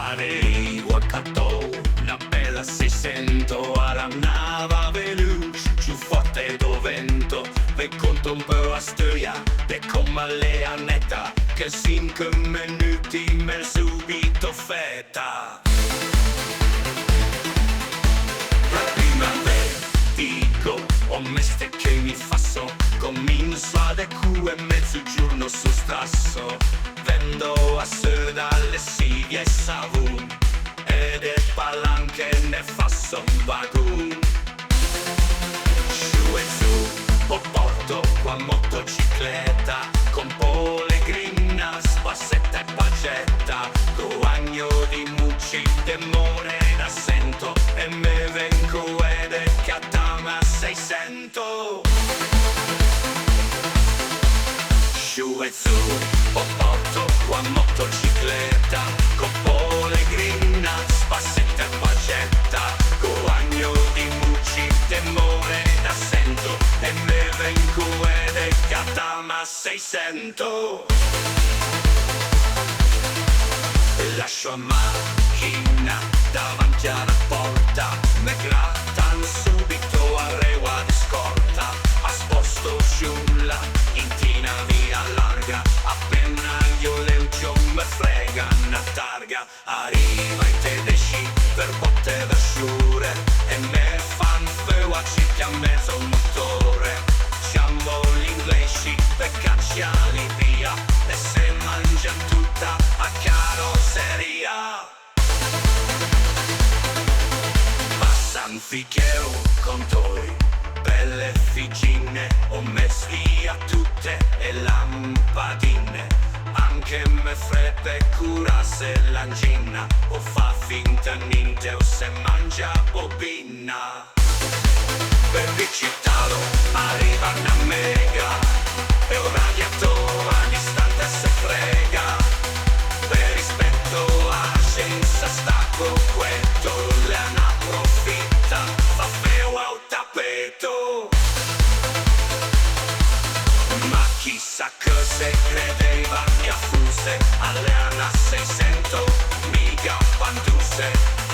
Arrivo a Cato, una bella 600 alla nava veloce, giù forte do vento, ve conto un po' a storia, ve come le annetta, che 5 minuti me subito fetta. La prima dico, ho meste che mi fa so, comincio alle 2 e mezzogiorno su strasso, vendo a soda le sigue e savun, ed le palanche ne fa son vagun. Su e su, ho porto qua motocicletta, con Pellegrina, spassetta e pagetta, guagno di mucci, demone da sento, e me vengo ed è catama 600. Su e su, ho porto qua motocicletta, con Pellegrina, spassetta e pagetta, guagno di mucci, demone da sento, e me vengo ed è catama 600. Lascio a macchina davanti alla porta, me grattano subito a reua di scorta, a sposto sulla intina via larga, appena io le uccio me frega una targa, arriva i tedeschi per botte versure, e me fan feu a circa mezzo motore, siamo gli inglesi per cacciarli via, e se mangiano tutta a carrozzeria. Passan fichero con toi, belle figine, ho messo via tutte e lampadine, anche me frebbe curasse l'angina, o fa finta niente o se mangia bobina. Per cittalo arriva una mega, e un radiatore ogni istante se frega, per rispetto a senza stacco questo le ne approfitta, fa feo al tappeto. Ma chissà che se credeva che affuse alle ANA 600, mica panduse.